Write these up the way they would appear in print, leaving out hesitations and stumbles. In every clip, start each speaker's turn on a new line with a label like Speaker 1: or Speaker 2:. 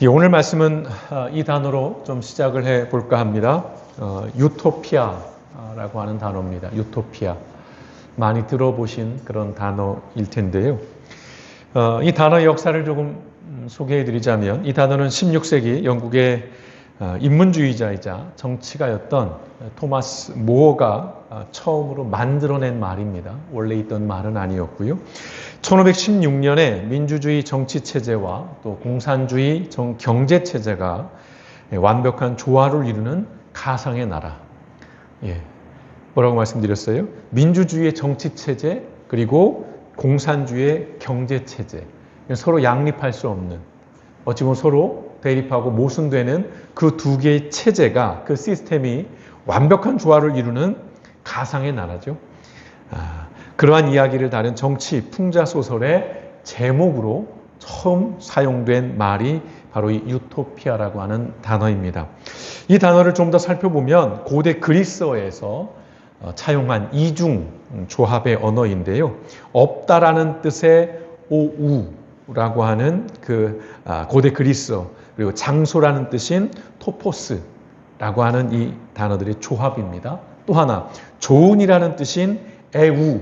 Speaker 1: 오늘 말씀은 이 단어로 좀 시작을 해 볼까 합니다. 유토피아라고 하는 단어입니다. 유토피아. 많이 들어보신 그런 단어일 텐데요. 이 단어의 역사를 조금 소개해 드리자면, 이 단어는 16세기 영국의 인문주의자이자 정치가였던 토마스 모어가 처음으로 만들어낸 말입니다. 원래 있던 말은 아니었고요. 1516년에 민주주의 정치체제와 또 공산주의 경제체제가 완벽한 조화를 이루는 가상의 나라. 뭐라고 말씀드렸어요? 민주주의의 정치체제 그리고 공산주의의 경제체제. 서로 양립할 수 없는, 어찌 보면 서로 대립하고 모순되는 그 두 개의 체제가, 그 시스템이 완벽한 조화를 이루는 가상의 나라죠. 그러한 이야기를 다룬 정치 풍자소설의 제목으로 처음 사용된 말이 바로 이 유토피아라고 하는 단어입니다. 이 단어를 좀 더 살펴보면 고대 그리스어에서 차용한 이중 조합의 언어인데요. 없다라는 뜻의 오우라고 하는 그 고대 그리스어, 그리고 장소라는 뜻인 토포스라고 하는 이 단어들의 조합입니다. 또 하나, 좋은이라는 뜻인 에우,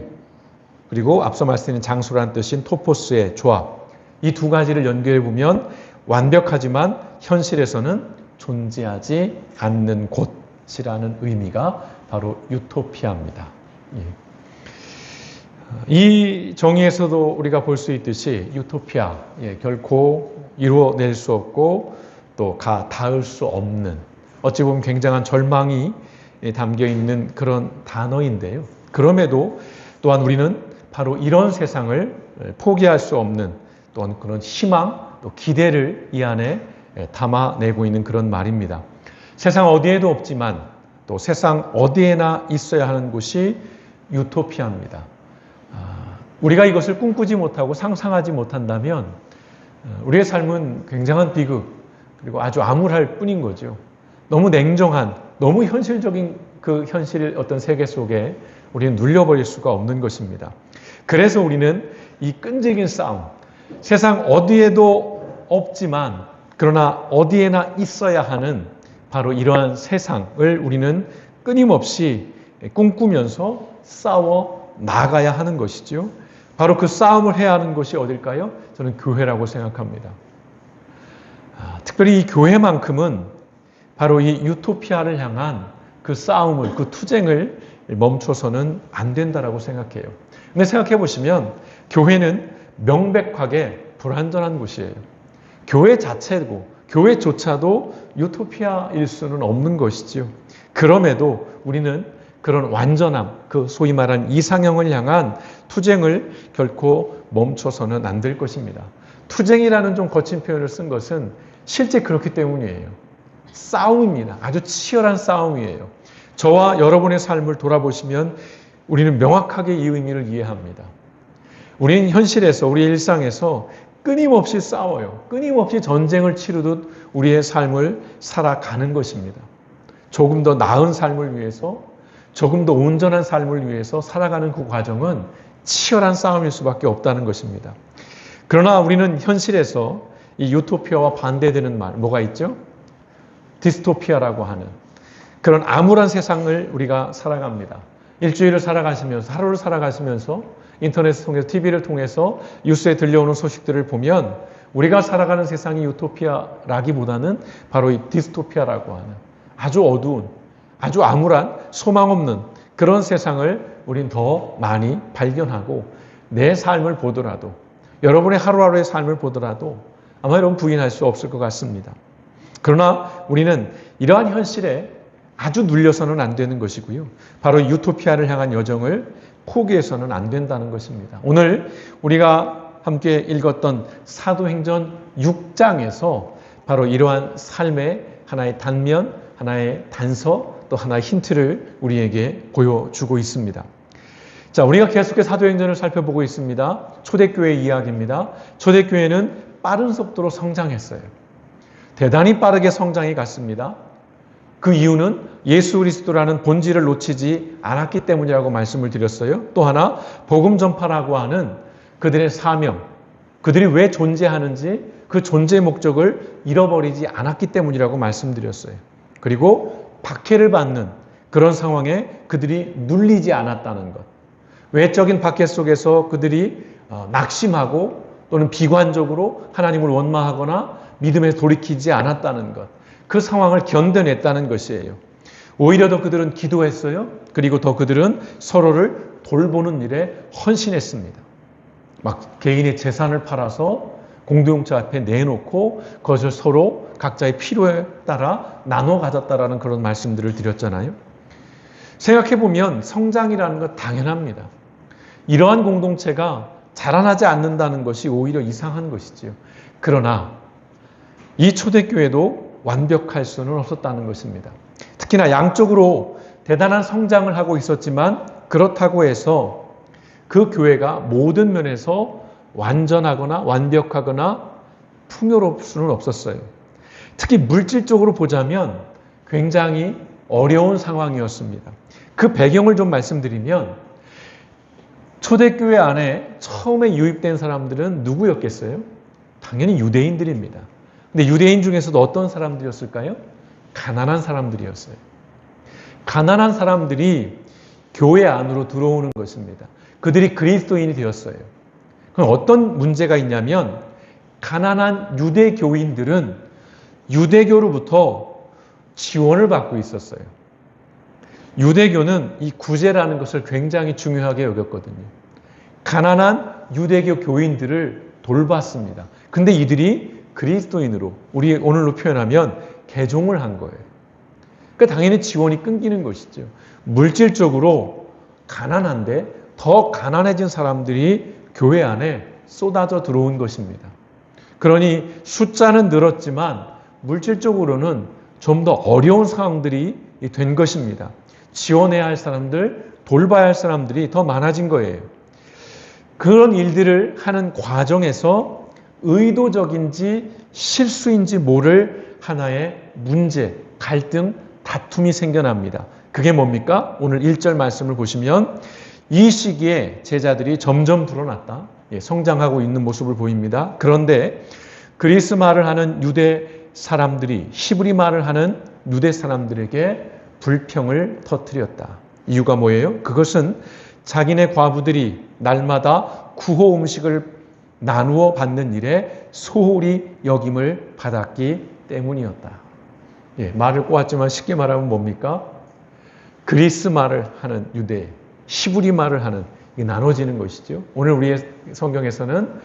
Speaker 1: 그리고 앞서 말씀드린 장소라는 뜻인 토포스의 조합. 이 두 가지를 연결해 보면 완벽하지만 현실에서는 존재하지 않는 곳이라는 의미가 바로 유토피아입니다. 이 정의에서도 우리가 볼 수 있듯이 유토피아, 결코 이루어낼 수 없고 또 닿을 수 없는, 어찌 보면 굉장한 절망이 담겨 있는 그런 단어인데요. 그럼에도 또한 우리는 바로 이런 세상을 포기할 수 없는 또한 그런 희망, 또 기대를 이 안에 담아내고 있는 그런 말입니다. 세상 어디에도 없지만 또 세상 어디에나 있어야 하는 곳이 유토피아입니다. 우리가 이것을 꿈꾸지 못하고 상상하지 못한다면 우리의 삶은 굉장한 비극, 그리고 아주 암울할 뿐인 거죠. 너무 냉정한, 너무 현실적인 그 현실의 어떤 세계 속에 우리는 눌려버릴 수가 없는 것입니다. 그래서 우리는 이 끈질긴 싸움, 세상 어디에도 없지만 그러나 어디에나 있어야 하는 바로 이러한 세상을 우리는 끊임없이 꿈꾸면서 싸워 나가야 하는 것이죠. 바로 그 싸움을 해야 하는 곳이 어딜까요? 저는 교회라고 생각합니다. 특별히 이 교회만큼은 바로 이 유토피아를 향한 그 싸움을, 그 투쟁을 멈춰서는 안 된다라고 생각해요. 근데 생각해 보시면 교회는 명백하게 불완전한 곳이에요. 교회 자체고 교회조차도 유토피아일 수는 없는 것이지요. 그럼에도 우리는 그런 완전함, 그 소위 말한 이상형을 향한 투쟁을 결코 멈춰서는 안 될 것입니다. 투쟁이라는 좀 거친 표현을 쓴 것은 실제 그렇기 때문이에요. 싸움입니다. 아주 치열한 싸움이에요. 저와 여러분의 삶을 돌아보시면 우리는 명확하게 이 의미를 이해합니다. 우리는 현실에서, 우리의 일상에서 끊임없이 싸워요. 끊임없이 전쟁을 치르듯 우리의 삶을 살아가는 것입니다. 조금 더 나은 삶을 위해서, 조금 더 온전한 삶을 위해서 살아가는 그 과정은 치열한 싸움일 수밖에 없다는 것입니다. 그러나 우리는 현실에서 이 유토피아와 반대되는 말, 뭐가 있죠? 디스토피아라고 하는 그런 암울한 세상을 우리가 살아갑니다. 일주일을 살아가시면서, 하루를 살아가시면서 인터넷을 통해서, TV를 통해서 뉴스에 들려오는 소식들을 보면 우리가 살아가는 세상이 유토피아라기보다는 바로 이 디스토피아라고 하는 아주 어두운, 아주 암울한, 소망 없는 그런 세상을 우린 더 많이 발견하고, 내 삶을 보더라도, 여러분의 하루하루의 삶을 보더라도 아마 여러분 부인할 수 없을 것 같습니다. 그러나 우리는 이러한 현실에 아주 눌려서는 안 되는 것이고요. 바로 유토피아를 향한 여정을 포기해서는 안 된다는 것입니다. 오늘 우리가 함께 읽었던 사도행전 6장에서 바로 이러한 삶의 하나의 단면, 하나의 단서, 또 하나의 힌트를 우리에게 보여주고 있습니다. 자, 우리가 계속해서 사도행전을 살펴보고 있습니다. 초대교회 이야기입니다. 초대교회는 빠른 속도로 성장했어요. 대단히 빠르게 성장해 갔습니다. 그 이유는 예수 그리스도라는 본질을 놓치지 않았기 때문이라고 말씀을 드렸어요. 또 하나, 복음 전파라고 하는 그들의 사명, 그들이 왜 존재하는지 그 존재 목적을 잃어버리지 않았기 때문이라고 말씀드렸어요. 그리고 박해를 받는 그런 상황에 그들이 눌리지 않았다는 것. 외적인 박해 속에서 그들이 낙심하고 또는 비관적으로 하나님을 원망하거나 믿음에서 돌이키지 않았다는 것. 그 상황을 견뎌냈다는 것이에요. 오히려 더 그들은 기도했어요. 그리고 더 그들은 서로를 돌보는 일에 헌신했습니다. 막 개인의 재산을 팔아서 공동체 앞에 내놓고 그것을 서로 각자의 필요에 따라 나눠 가졌다라는 그런 말씀들을 드렸잖아요. 생각해보면 성장이라는 것 당연합니다. 이러한 공동체가 자라나지 않는다는 것이 오히려 이상한 것이지요. 그러나 이 초대교회도 완벽할 수는 없었다는 것입니다. 특히나 양쪽으로 대단한 성장을 하고 있었지만 그렇다고 해서 그 교회가 모든 면에서 완전하거나 완벽하거나 풍요로울 수는 없었어요. 특히 물질적으로 보자면 굉장히 어려운 상황이었습니다. 그 배경을 좀 말씀드리면 초대교회 안에 처음에 유입된 사람들은 누구였겠어요? 당연히 유대인들입니다. 근데 유대인 중에서도 어떤 사람들이었을까요? 가난한 사람들이었어요. 가난한 사람들이 교회 안으로 들어오는 것입니다. 그들이 그리스도인이 되었어요. 그럼 어떤 문제가 있냐면 가난한 유대 교인들은 유대교로부터 지원을 받고 있었어요. 유대교는 이 구제라는 것을 굉장히 중요하게 여겼거든요. 가난한 유대교 교인들을 돌봤습니다. 근데 이들이 그리스도인으로 우리 오늘로 표현하면 개종을 한 거예요. 그러니까 당연히 지원이 끊기는 것이죠. 물질적으로 가난한데 더 가난해진 사람들이 교회 안에 쏟아져 들어온 것입니다. 그러니 숫자는 늘었지만 물질적으로는 좀 더 어려운 상황들이 된 것입니다. 지원해야 할 사람들, 돌봐야 할 사람들이 더 많아진 거예요. 그런 일들을 하는 과정에서 의도적인지 실수인지 모를 하나의 문제, 갈등, 다툼이 생겨납니다. 그게 뭡니까? 오늘 1절 말씀을 보시면 이 시기에 제자들이 점점 드러났다. 성장하고 있는 모습을 보입니다. 그런데 그리스 말을 하는 유대 사람들이 히브리 말을 하는 유대 사람들에게 불평을 터뜨렸다. 이유가 뭐예요? 그것은 자기네 과부들이 날마다 구호 음식을 나누어 받는 일에 소홀히 여김을 받았기 때문이었다. 말을 꼬았지만 쉽게 말하면 뭡니까? 그리스 말을 하는 유대, 히브리 말을 하는 이게 나눠지는 것이죠. 오늘 우리의 성경에서는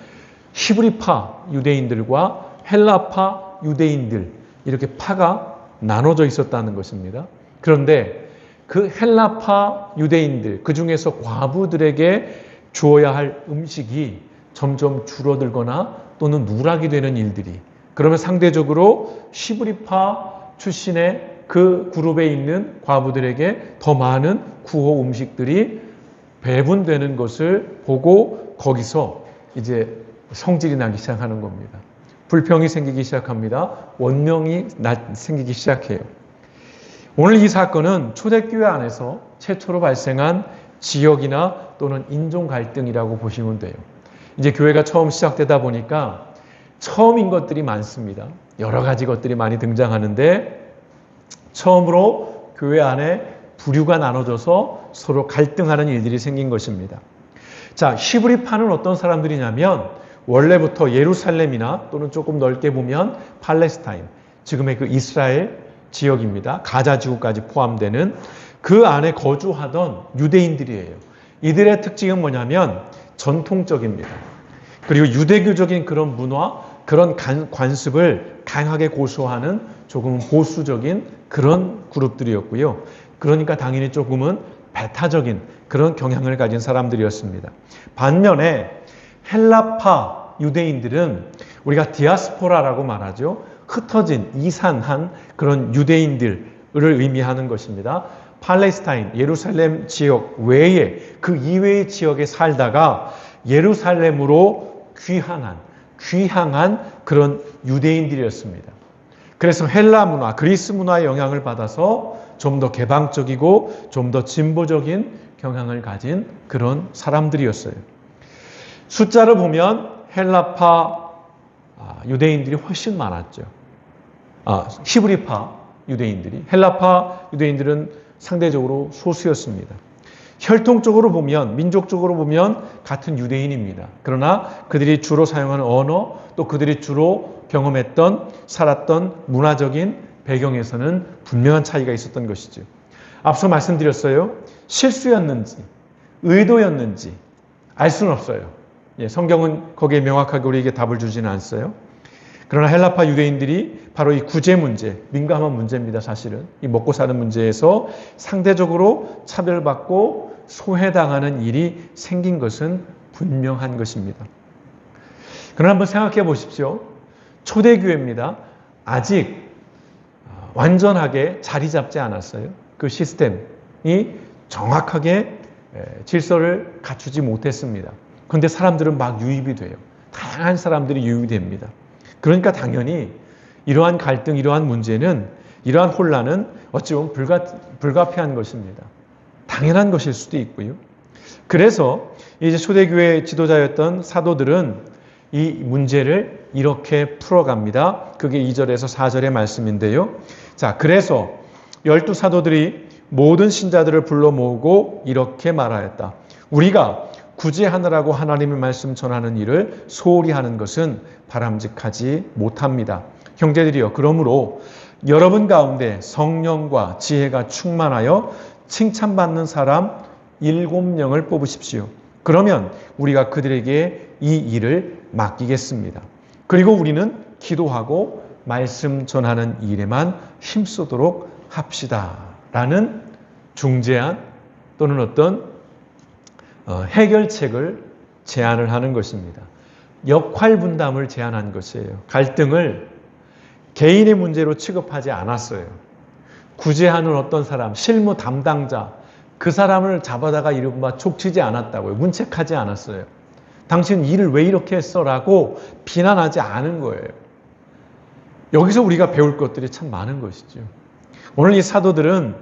Speaker 1: 히브리파 유대인들과 헬라파 유대인들 이렇게 파가 나눠져 있었다는 것입니다. 그런데 그 헬라파 유대인들, 그 중에서 과부들에게 주어야 할 음식이 점점 줄어들거나 또는 누락이 되는 일들이, 그러면 상대적으로 히브리파 출신의 그 그룹에 있는 과부들에게 더 많은 구호 음식들이 배분되는 것을 보고 거기서 이제 성질이 나기 시작하는 겁니다. 불평이 생기기 시작합니다. 원명이 생기기 시작해요. 오늘 이 사건은 초대교회 안에서 최초로 발생한 지역이나 또는 인종 갈등이라고 보시면 돼요. 이제 교회가 처음 시작되다 보니까 처음인 것들이 많습니다. 여러 가지 것들이 많이 등장하는데 처음으로 교회 안에 부류가 나눠져서 서로 갈등하는 일들이 생긴 것입니다. 자, 히브리파는 어떤 사람들이냐면 원래부터 예루살렘이나 또는 조금 넓게 보면 팔레스타인, 지금의 그 이스라엘 지역입니다. 가자 지구까지 포함되는 그 안에 거주하던 유대인들이에요. 이들의 특징은 뭐냐면 전통적입니다. 그리고 유대교적인 그런 문화, 그런 관습을 강하게 고수하는 조금 보수적인 그런 그룹들이었고요. 그러니까 당연히 조금은 배타적인 그런 경향을 가진 사람들이었습니다. 반면에 헬라파 유대인들은 우리가 디아스포라라고 말하죠. 흩어진, 이산한 그런 유대인들을 의미하는 것입니다. 팔레스타인, 예루살렘 지역 외에 그 이외의 지역에 살다가 예루살렘으로 귀향한 그런 유대인들이었습니다. 그래서 헬라 문화, 그리스 문화의 영향을 받아서 좀 더 개방적이고 좀 더 진보적인 경향을 가진 그런 사람들이었어요. 숫자를 보면 헬라파 유대인들이 훨씬 많았죠. 히브리파 유대인들이. 헬라파 유대인들은 상대적으로 소수였습니다. 혈통적으로 보면, 민족적으로 보면 같은 유대인입니다. 그러나 그들이 주로 사용하는 언어, 또 그들이 주로 경험했던, 살았던 문화적인 배경에서는 분명한 차이가 있었던 것이죠. 앞서 말씀드렸어요. 실수였는지, 의도였는지 알 수는 없어요. 성경은 거기에 명확하게 우리에게 답을 주지는 않았어요. 그러나 헬라파 유대인들이 바로 이 구제 문제, 민감한 문제입니다. 사실은 이 먹고 사는 문제에서 상대적으로 차별받고 소외당하는 일이 생긴 것은 분명한 것입니다. 그러나 한번 생각해 보십시오. 초대교회입니다. 아직 완전하게 자리 잡지 않았어요. 그 시스템이 정확하게 질서를 갖추지 못했습니다. 그런데 사람들은 막 유입이 돼요. 다양한 사람들이 유입이 됩니다. 그러니까 당연히 이러한 갈등, 이러한 문제는, 이러한 혼란은 어찌 보면 불가피한 것입니다. 당연한 것일 수도 있고요. 그래서 이제 초대교회 지도자였던 사도들은 이 문제를 이렇게 풀어갑니다. 그게 2절에서 4절의 말씀인데요. 자, 그래서 12 사도들이 모든 신자들을 불러 모으고 이렇게 말하였다. 우리가 구제하느라고 하나님의 말씀 전하는 일을 소홀히 하는 것은 바람직하지 못합니다. 형제들이여, 그러므로 여러분 가운데 성령과 지혜가 충만하여 칭찬받는 사람 7명을 뽑으십시오. 그러면 우리가 그들에게 이 일을 맡기겠습니다. 그리고 우리는 기도하고 말씀 전하는 일에만 힘쓰도록 합시다. 라는 중재안 또는 어떤 해결책을 제안을 하는 것입니다. 역할 분담을 제안한 것이에요. 갈등을 개인의 문제로 취급하지 않았어요. 구제하는 어떤 사람, 실무 담당자, 그 사람을 잡아다가 이른바 족치지 않았다고요. 문책하지 않았어요. 당신 일을 왜 이렇게 했어? 라고 비난하지 않은 거예요. 여기서 우리가 배울 것들이 참 많은 것이죠. 오늘 이 사도들은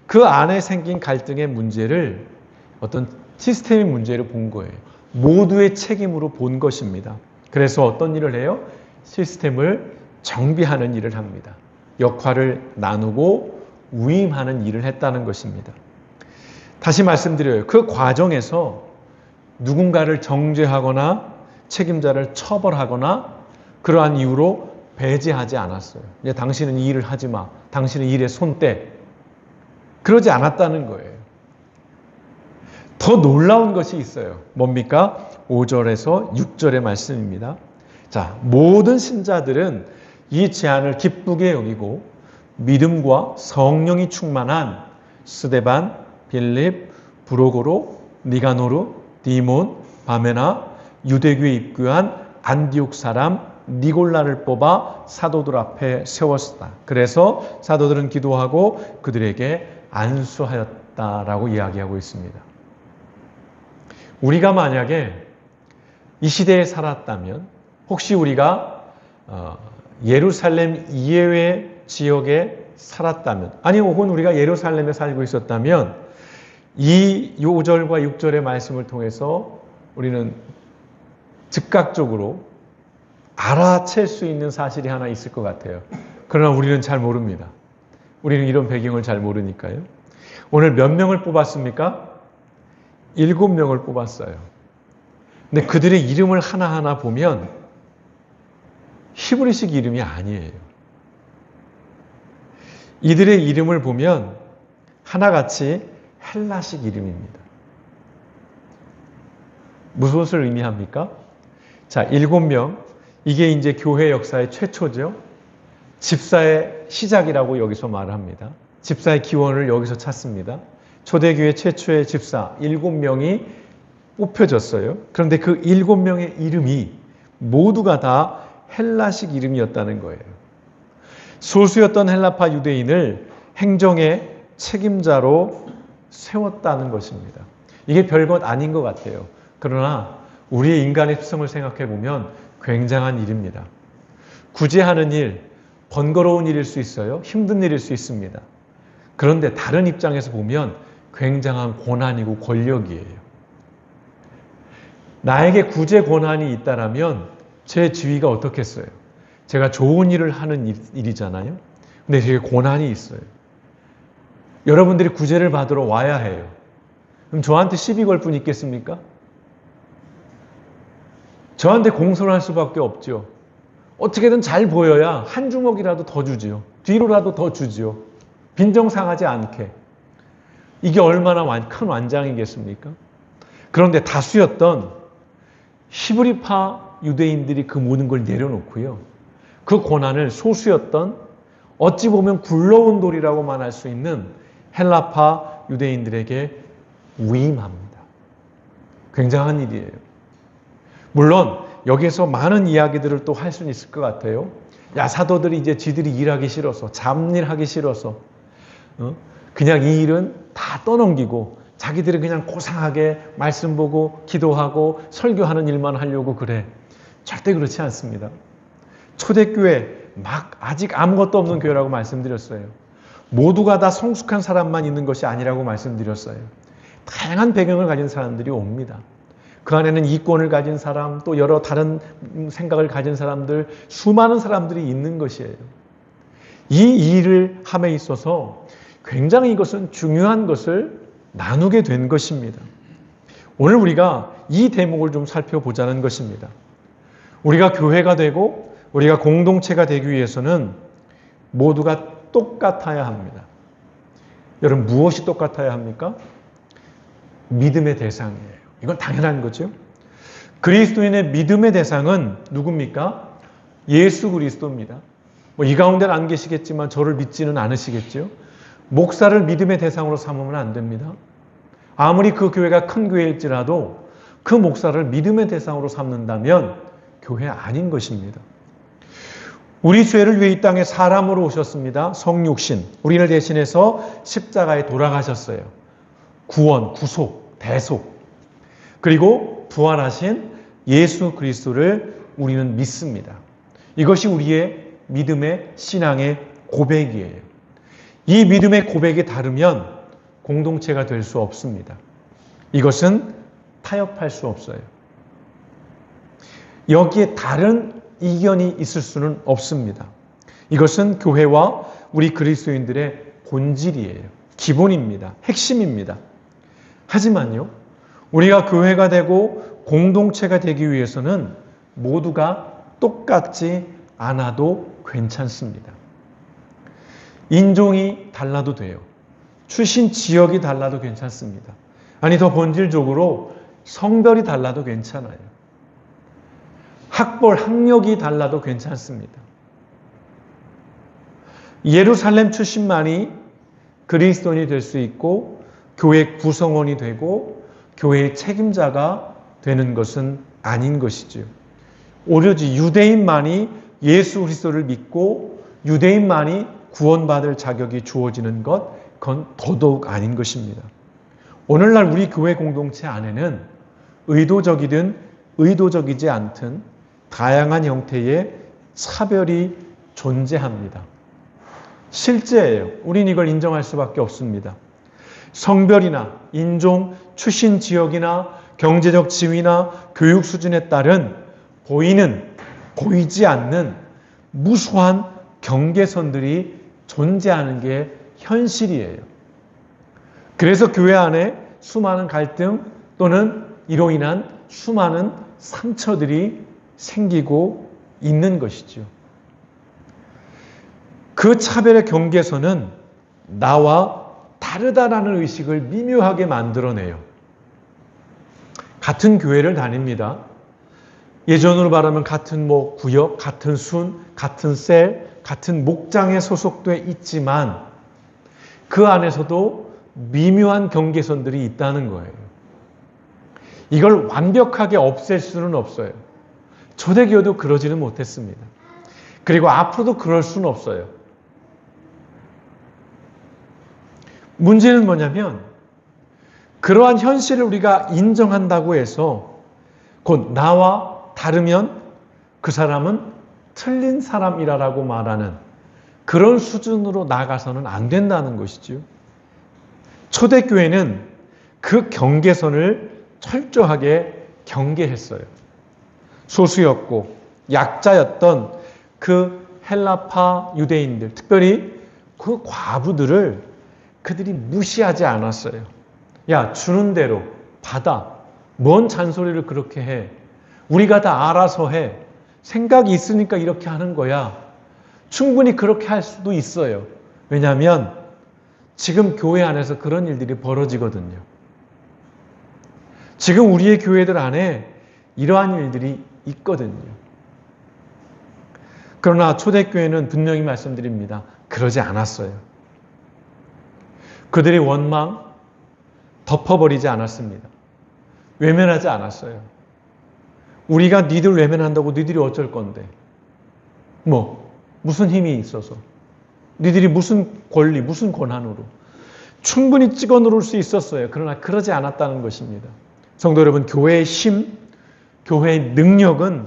Speaker 1: 그 안에 생긴 갈등의 문제를 어떤 시스템의 문제로 본 거예요. 모두의 책임으로 본 것입니다. 그래서 어떤 일을 해요? 시스템을 정비하는 일을 합니다. 역할을 나누고 위임하는 일을 했다는 것입니다. 다시 말씀드려요. 그 과정에서 누군가를 정죄하거나 책임자를 처벌하거나 그러한 이유로 배제하지 않았어요. 이제 당신은 이 일을 하지 마. 당신은 일에 손 떼. 그러지 않았다는 거예요. 더 놀라운 것이 있어요. 뭡니까? 5절에서 6절의 말씀입니다. 자, 모든 신자들은 이 제안을 기쁘게 여기고 믿음과 성령이 충만한 스데반, 빌립, 브로고로, 니가노르, 디몬, 바메나, 유대교에 입교한 안디옥 사람 니골라를 뽑아 사도들 앞에 세웠다. 그래서 사도들은 기도하고 그들에게 안수하였다라고 이야기하고 있습니다. 우리가 만약에 이 시대에 살았다면, 혹시 우리가 예루살렘 이외의 지역에 살았다면, 아니 혹은 우리가 예루살렘에 살고 있었다면 이 5절과 6절의 말씀을 통해서 우리는 즉각적으로 알아챌 수 있는 사실이 하나 있을 것 같아요. 그러나 우리는 잘 모릅니다. 우리는 이런 배경을 잘 모르니까요. 오늘 몇 명을 뽑았습니까? 7명을 뽑았어요. 근데 그들의 이름을 하나하나 보면 히브리식 이름이 아니에요. 이들의 이름을 보면 하나같이 헬라식 이름입니다. 무엇을 의미합니까? 자, 7명. 이게 이제 교회 역사의 최초죠. 집사의 시작이라고 여기서 말합니다. 집사의 기원을 여기서 찾습니다. 초대교회 최초의 집사 7명이 뽑혀졌어요. 그런데 그 7명의 이름이 모두가 다 헬라식 이름이었다는 거예요. 소수였던 헬라파 유대인을 행정의 책임자로 세웠다는 것입니다. 이게 별것 아닌 것 같아요. 그러나 우리의 인간의 특성을 생각해 보면 굉장한 일입니다. 구제하는 일, 번거로운 일일 수 있어요. 힘든 일일 수 있습니다. 그런데 다른 입장에서 보면 굉장한 권한이고 권력이에요. 나에게 구제 권한이 있다라면 제 지위가 어떻겠어요? 제가 좋은 일을 하는 일이잖아요. 근데 되게 고난이 있어요. 여러분들이 구제를 받으러 와야 해요. 그럼 저한테 시비 걸 분 있겠습니까? 저한테 공손할 수밖에 없죠. 어떻게든 잘 보여야 한 주먹이라도 더 주지요. 뒤로라도 더 주지요. 빈정상하지 않게. 이게 얼마나 큰 완장이겠습니까? 그런데 다수였던 히브리파 유대인들이 그 모든 걸 내려놓고요. 그 고난을 소수였던 어찌 보면 굴러온 돌이라고만 할 수 있는 헬라파 유대인들에게 위임합니다. 굉장한 일이에요. 물론 여기에서 많은 이야기들을 또 할 수는 있을 것 같아요. 야, 사도들이 이제 지들이 일하기 싫어서, 잡일하기 싫어서 그냥 이 일은 다 떠넘기고 자기들이 그냥 고상하게 말씀 보고 기도하고 설교하는 일만 하려고 그래. 절대 그렇지 않습니다. 초대교회 아직 아무것도 없는 교회라고 말씀드렸어요. 모두가 다 성숙한 사람만 있는 것이 아니라고 말씀드렸어요. 다양한 배경을 가진 사람들이 옵니다. 그 안에는 이권을 가진 사람, 또 여러 다른 생각을 가진 사람들, 수많은 사람들이 있는 것이에요. 이 일을 함에 있어서 굉장히 이것은 중요한 것을 나누게 된 것입니다. 오늘 우리가 이 대목을 좀 살펴보자는 것입니다. 우리가 교회가 되고 우리가 공동체가 되기 위해서는 모두가 똑같아야 합니다. 여러분, 무엇이 똑같아야 합니까? 믿음의 대상이에요. 이건 당연한 거죠. 그리스도인의 믿음의 대상은 누굽니까? 예수 그리스도입니다. 이 가운데는 안 계시겠지만 저를 믿지는 않으시겠죠. 목사를 믿음의 대상으로 삼으면 안 됩니다. 아무리 그 교회가 큰 교회일지라도 그 목사를 믿음의 대상으로 삼는다면 교회 아닌 것입니다. 우리 죄를 위해 이 땅에 사람으로 오셨습니다. 성육신, 우리를 대신해서 십자가에 돌아가셨어요. 구원, 구속, 대속. 그리고 부활하신 예수 그리스도를 우리는 믿습니다. 이것이 우리의 믿음의 신앙의 고백이에요. 이 믿음의 고백이 다르면 공동체가 될 수 없습니다. 이것은 타협할 수 없어요. 여기에 다른 이견이 있을 수는 없습니다. 이것은 교회와 우리 그리스도인들의 본질이에요. 기본입니다. 핵심입니다. 하지만요, 우리가 교회가 되고 공동체가 되기 위해서는 모두가 똑같지 않아도 괜찮습니다. 인종이 달라도 돼요. 출신 지역이 달라도 괜찮습니다. 아니, 더 본질적으로 성별이 달라도 괜찮아요. 학력이 달라도 괜찮습니다. 예루살렘 출신만이 그리스도인이 될 수 있고 교회 구성원이 되고 교회의 책임자가 되는 것은 아닌 것이죠. 오로지 유대인만이 예수 그리스도를 믿고 유대인만이 구원받을 자격이 주어지는 것, 그건 더더욱 아닌 것입니다. 오늘날 우리 교회 공동체 안에는 의도적이든 의도적이지 않든 다양한 형태의 차별이 존재합니다. 실제예요. 우린 이걸 인정할 수밖에 없습니다. 성별이나 인종, 출신 지역이나 경제적 지위나 교육 수준에 따른 보이지 않는 무수한 경계선들이 존재하는 게 현실이에요. 그래서 교회 안에 수많은 갈등 또는 이로 인한 수많은 상처들이 생기고 있는 것이죠. 그 차별의 경계선은 나와 다르다라는 의식을 미묘하게 만들어내요. 같은 교회를 다닙니다. 예전으로 말하면 같은 구역, 같은 순, 같은 셀, 같은 목장에 소속돼 있지만 그 안에서도 미묘한 경계선들이 있다는 거예요. 이걸 완벽하게 없앨 수는 없어요. 초대교회도 그러지는 못했습니다. 그리고 앞으로도 그럴 수는 없어요. 문제는 뭐냐면 그러한 현실을 우리가 인정한다고 해서 곧 나와 다르면 그 사람은 틀린 사람이라고 말하는 그런 수준으로 나가서는 안 된다는 것이죠. 초대교회는 그 경계선을 철저하게 경계했어요. 소수였고 약자였던 그 헬라파 유대인들, 특별히 그 과부들을 그들이 무시하지 않았어요. 야, 주는 대로 받아. 뭔 잔소리를 그렇게 해. 우리가 다 알아서 해. 생각이 있으니까 이렇게 하는 거야. 충분히 그렇게 할 수도 있어요. 왜냐하면 지금 교회 안에서 그런 일들이 벌어지거든요. 지금 우리의 교회들 안에 이러한 일들이 있거든요. 그러나 초대교회는 분명히 말씀드립니다. 그러지 않았어요. 그들의 원망 덮어버리지 않았습니다. 외면하지 않았어요. 우리가 니들 외면한다고 니들이 어쩔 건데. 무슨 힘이 있어서. 니들이 무슨 권리, 무슨 권한으로. 충분히 찍어 누를 수 있었어요. 그러나 그러지 않았다는 것입니다. 성도 여러분, 교회의 힘, 교회의 능력은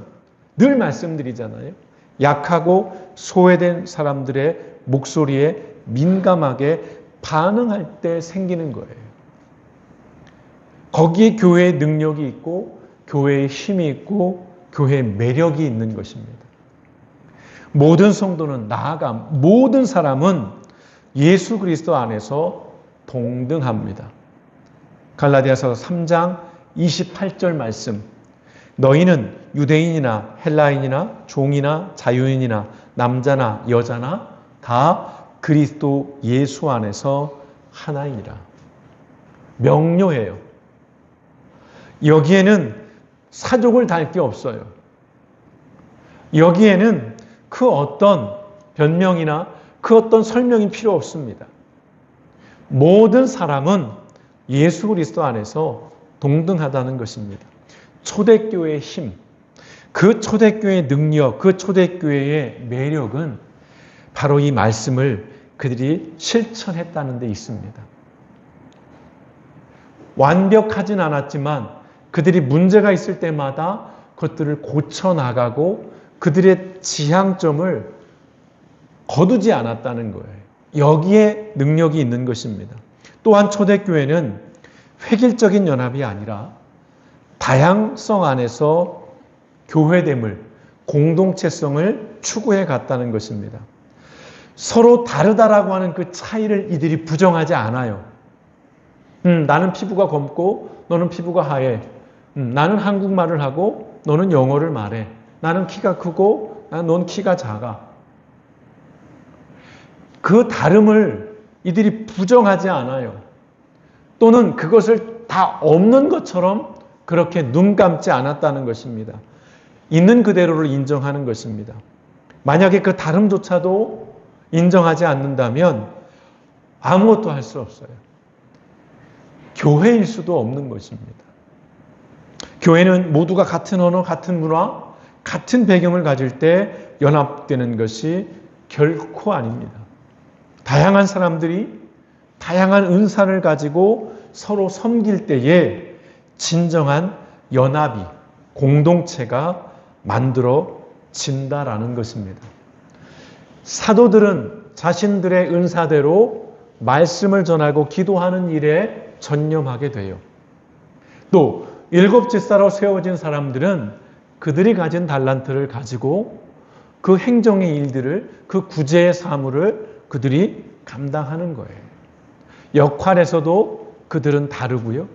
Speaker 1: 늘 말씀드리잖아요. 약하고 소외된 사람들의 목소리에 민감하게 반응할 때 생기는 거예요. 거기에 교회의 능력이 있고 교회의 힘이 있고 교회의 매력이 있는 것입니다. 모든 성도는 나아가 모든 사람은 예수 그리스도 안에서 동등합니다. 갈라디아서 3장 28절 말씀. 너희는 유대인이나 헬라인이나 종이나 자유인이나 남자나 여자나 다 그리스도 예수 안에서 하나이니라. 명료해요. 여기에는 사족을 달 게 없어요. 여기에는 그 어떤 변명이나 그 어떤 설명이 필요 없습니다. 모든 사람은 예수 그리스도 안에서 동등하다는 것입니다. 초대교회의 힘, 그 초대교회의 능력, 그 초대교회의 매력은 바로 이 말씀을 그들이 실천했다는 데 있습니다. 완벽하진 않았지만 그들이 문제가 있을 때마다 그것들을 고쳐나가고 그들의 지향점을 거두지 않았다는 거예요. 여기에 능력이 있는 것입니다. 또한 초대교회는 획일적인 연합이 아니라 다양성 안에서 교회됨을, 공동체성을 추구해 갔다는 것입니다. 서로 다르다라고 하는 그 차이를 이들이 부정하지 않아요. 나는 피부가 검고 너는 피부가 하얘. 나는 한국말을 하고 너는 영어를 말해. 나는 키가 크고 넌 키가 작아. 그 다름을 이들이 부정하지 않아요. 또는 그것을 다 없는 것처럼 그렇게 눈 감지 않았다는 것입니다. 있는 그대로를 인정하는 것입니다. 만약에 그 다름조차도 인정하지 않는다면 아무것도 할 수 없어요. 교회일 수도 없는 것입니다. 교회는 모두가 같은 언어, 같은 문화, 같은 배경을 가질 때 연합되는 것이 결코 아닙니다. 다양한 사람들이 다양한 은사를 가지고 서로 섬길 때에 진정한 연합이, 공동체가 만들어진다라는 것입니다. 사도들은 자신들의 은사대로 말씀을 전하고 기도하는 일에 전념하게 돼요. 또 일곱 집사로 세워진 사람들은 그들이 가진 달란트를 가지고 그 행정의 일들을, 그 구제의 사물을 그들이 감당하는 거예요. 역할에서도 그들은 다르고요.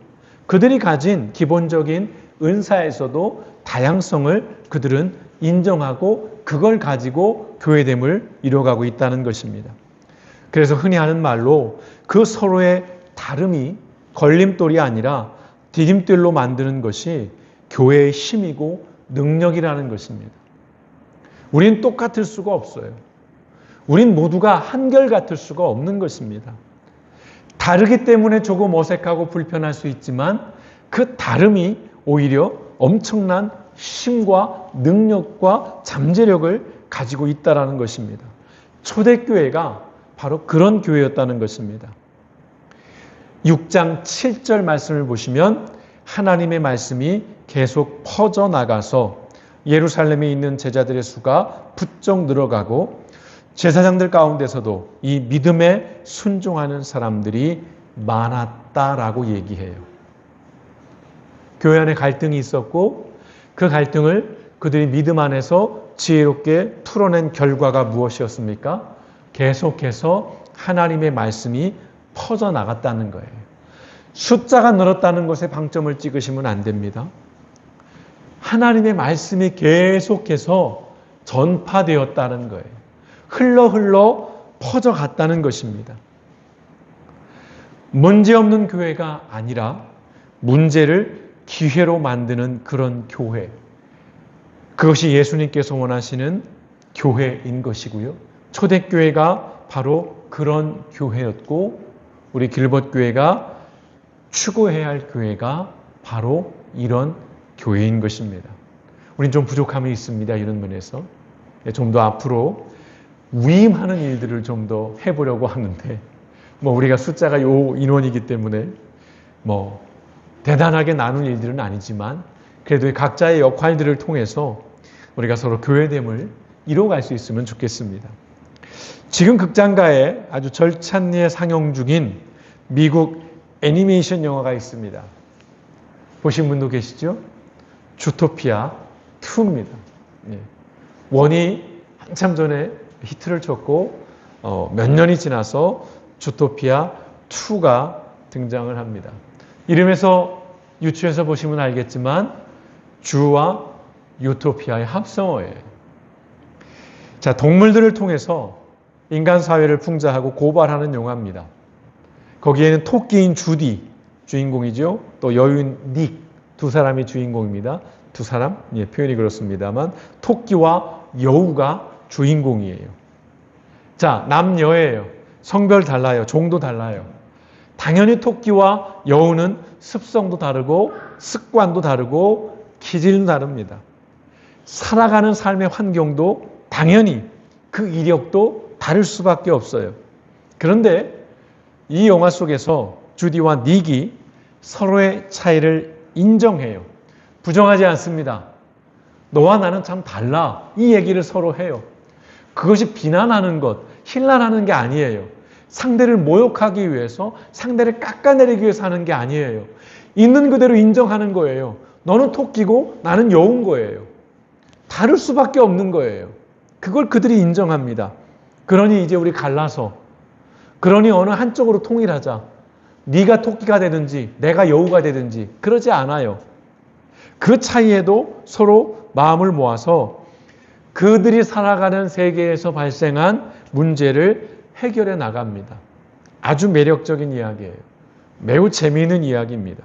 Speaker 1: 그들이 가진 기본적인 은사에서도 다양성을 그들은 인정하고 그걸 가지고 교회됨을 이뤄가고 있다는 것입니다. 그래서 흔히 하는 말로 그 서로의 다름이 걸림돌이 아니라 디딤돌로 만드는 것이 교회의 힘이고 능력이라는 것입니다. 우린 똑같을 수가 없어요. 우린 모두가 한결같을 수가 없는 것입니다. 다르기 때문에 조금 어색하고 불편할 수 있지만 그 다름이 오히려 엄청난 힘과 능력과 잠재력을 가지고 있다는 것입니다. 초대교회가 바로 그런 교회였다는 것입니다. 6장 7절 말씀을 보시면 하나님의 말씀이 계속 퍼져나가서 예루살렘에 있는 제자들의 수가 부쩍 늘어가고 제사장들 가운데서도 이 믿음에 순종하는 사람들이 많았다라고 얘기해요. 교회 안에 갈등이 있었고 그 갈등을 그들이 믿음 안에서 지혜롭게 풀어낸 결과가 무엇이었습니까? 계속해서 하나님의 말씀이 퍼져나갔다는 거예요. 숫자가 늘었다는 것에 방점을 찍으시면 안 됩니다. 하나님의 말씀이 계속해서 전파되었다는 거예요. 흘러 퍼져갔다는 것입니다. 문제없는 교회가 아니라 문제를 기회로 만드는 그런 교회. 그것이 예수님께서 원하시는 교회인 것이고요. 초대교회가 바로 그런 교회였고 우리 길벗교회가 추구해야 할 교회가 바로 이런 교회인 것입니다. 우린 좀 부족함이 있습니다. 이런 면에서. 좀 더 앞으로 위임하는 일들을 좀 더 해보려고 하는데 우리가 숫자가 요 인원이기 때문에 대단하게 나눈 일들은 아니지만 그래도 각자의 역할들을 통해서 우리가 서로 교회됨을 이뤄갈 수 있으면 좋겠습니다. 지금 극장가에 아주 절찬리에 상영 중인 미국 애니메이션 영화가 있습니다. 보신 분도 계시죠? 주토피아 2입니다. 원이 한참 전에 히트를 쳤고 몇 년이 지나서 주토피아 2가 등장을 합니다. 이름에서 유추해서 보시면 알겠지만 주와 유토피아의 합성어예요. 자, 동물들을 통해서 인간 사회를 풍자하고 고발하는 영화입니다. 거기에는 토끼인 주디 주인공이죠. 또 여우인 닉 두 사람이 주인공입니다. 두 사람? 표현이 그렇습니다만 토끼와 여우가 주인공이에요. 자, 남녀예요. 성별 달라요. 종도 달라요. 당연히 토끼와 여우는 습성도 다르고 습관도 다르고 기질도 다릅니다. 살아가는 삶의 환경도 당연히 그 이력도 다를 수밖에 없어요. 그런데 이 영화 속에서 주디와 닉이 서로의 차이를 인정해요. 부정하지 않습니다. 너와 나는 참 달라. 이 얘기를 서로 해요. 그것이 비난하는 것, 힐난하는 게 아니에요. 상대를 모욕하기 위해서, 상대를 깎아내리기 위해서 하는 게 아니에요. 있는 그대로 인정하는 거예요. 너는 토끼고 나는 여우인 거예요. 다를 수밖에 없는 거예요. 그걸 그들이 인정합니다. 그러니 이제 우리 갈라서, 그러니 어느 한쪽으로 통일하자. 네가 토끼가 되든지 내가 여우가 되든지 그러지 않아요. 그 차이에도 서로 마음을 모아서 그들이 살아가는 세계에서 발생한 문제를 해결해 나갑니다. 아주 매력적인 이야기예요. 매우 재미있는 이야기입니다.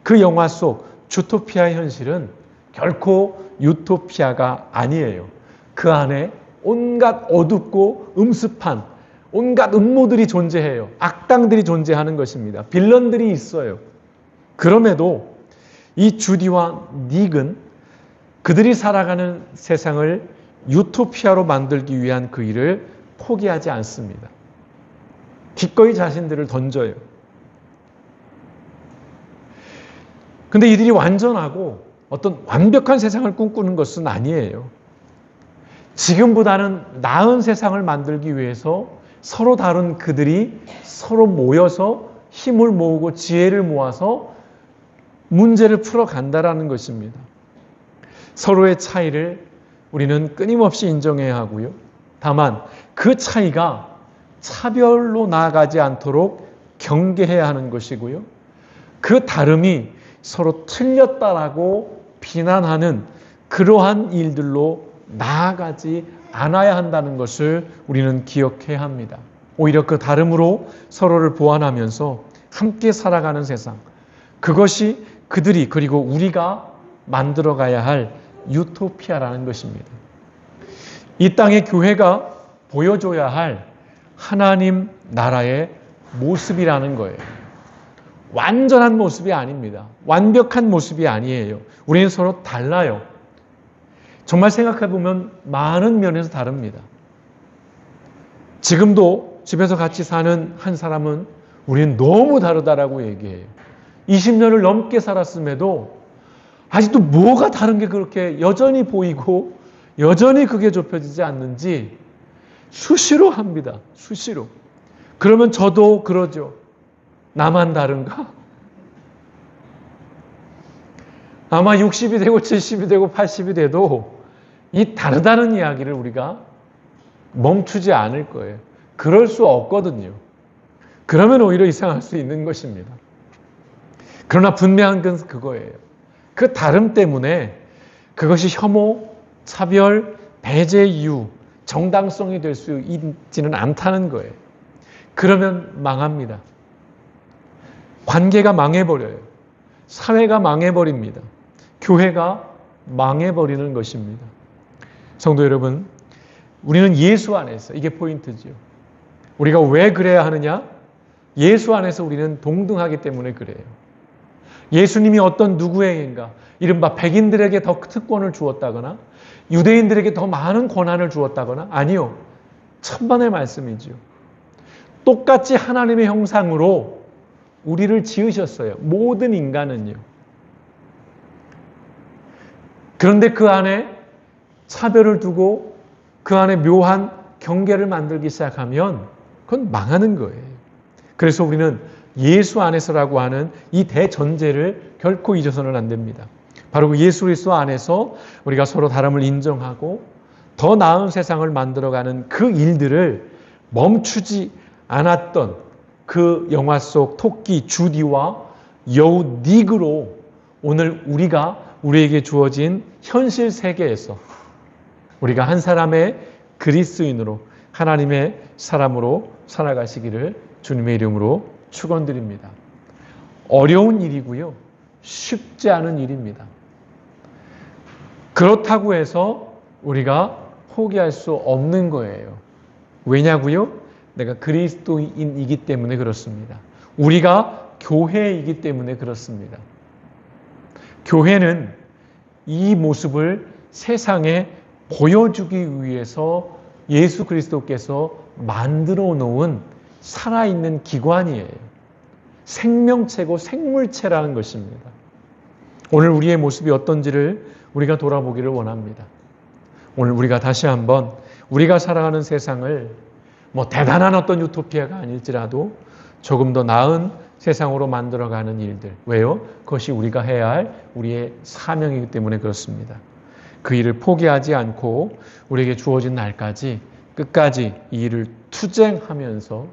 Speaker 1: 그 영화 속 주토피아의 현실은 결코 유토피아가 아니에요. 그 안에 온갖 어둡고 음습한 온갖 음모들이 존재해요. 악당들이 존재하는 것입니다. 빌런들이 있어요. 그럼에도 이 주디와 닉은 그들이 살아가는 세상을 유토피아로 만들기 위한 그 일을 포기하지 않습니다. 기꺼이 자신들을 던져요. 근데 이들이 완전하고 어떤 완벽한 세상을 꿈꾸는 것은 아니에요. 지금보다는 나은 세상을 만들기 위해서 서로 다른 그들이 서로 모여서 힘을 모으고 지혜를 모아서 문제를 풀어간다라는 것입니다. 서로의 차이를 우리는 끊임없이 인정해야 하고요. 다만 그 차이가 차별로 나아가지 않도록 경계해야 하는 것이고요. 그 다름이 서로 틀렸다라고 비난하는 그러한 일들로 나아가지 않아야 한다는 것을 우리는 기억해야 합니다. 오히려 그 다름으로 서로를 보완하면서 함께 살아가는 세상, 그것이 그들이 그리고 우리가 만들어가야 할 유토피아라는 것입니다. 이 땅의 교회가 보여줘야 할 하나님 나라의 모습이라는 거예요. 완전한 모습이 아닙니다. 완벽한 모습이 아니에요. 우리는 서로 달라요. 정말 생각해보면 많은 면에서 다릅니다. 지금도 집에서 같이 사는 한 사람은 우리는 너무 다르다라고 얘기해요. 20년을 넘게 살았음에도 아직도 뭐가 다른 게 그렇게 여전히 보이고 여전히 그게 좁혀지지 않는지 수시로 합니다. 수시로. 그러면 저도 그러죠. 나만 다른가? 아마 60이 되고 70이 되고 80이 돼도 이 다르다는 이야기를 우리가 멈추지 않을 거예요. 그럴 수 없거든요. 그러면 오히려 이상할 수 있는 것입니다. 그러나 분명한 건 그거예요. 그 다름 때문에 그것이 혐오, 차별, 배제 이유, 정당성이 될 수 있지는 않다는 거예요. 그러면 망합니다. 관계가 망해버려요. 사회가 망해버립니다. 교회가 망해버리는 것입니다. 성도 여러분, 우리는 예수 안에서, 이게 포인트지요. 우리가 왜 그래야 하느냐? 예수 안에서 우리는 동등하기 때문에 그래요. 예수님이 어떤 누구에게인가, 이른바 백인들에게 더 특권을 주었다거나 유대인들에게 더 많은 권한을 주었다거나, 아니요. 천만의 말씀이지요. 똑같이 하나님의 형상으로 우리를 지으셨어요. 모든 인간은요. 그런데 그 안에 차별을 두고 그 안에 묘한 경계를 만들기 시작하면 그건 망하는 거예요. 그래서 우리는 예수 안에서라고 하는 이 대전제를 결코 잊어서는 안 됩니다. 바로 그 예수 그리스도 안에서 우리가 서로 다름을 인정하고 더 나은 세상을 만들어가는 그 일들을 멈추지 않았던 그 영화 속 토끼 주디와 여우 닉으로 오늘 우리에게 주어진 현실 세계에서 우리가 한 사람의 그리스도인으로 하나님의 사람으로 살아가시기를 주님의 이름으로 축원드립니다. 어려운 일이고요. 쉽지 않은 일입니다. 그렇다고 해서 우리가 포기할 수 없는 거예요. 왜냐고요? 내가 그리스도인이기 때문에 그렇습니다. 우리가 교회이기 때문에 그렇습니다. 교회는 이 모습을 세상에 보여주기 위해서 예수 그리스도께서 만들어 놓은 살아있는 기관이에요. 생명체고 생물체라는 것입니다. 오늘 우리의 모습이 어떤지를 우리가 돌아보기를 원합니다. 오늘 우리가 다시 한번 우리가 살아가는 세상을 대단한 어떤 유토피아가 아닐지라도 조금 더 나은 세상으로 만들어가는 일들. 왜요? 그것이 우리가 해야 할 우리의 사명이기 때문에 그렇습니다. 그 일을 포기하지 않고 우리에게 주어진 날까지 끝까지 이 일을 투쟁하면서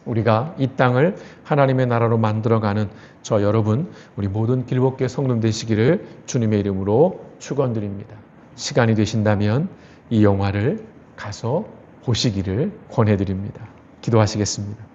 Speaker 1: 우리가 이 땅을 하나님의 나라로 만들어가는 저 여러분, 우리 모든 길벗게 성도 되시기를 주님의 이름으로 축원드립니다. 시간이 되신다면 이 영화를 가서 보시기를 권해드립니다. 기도하시겠습니다.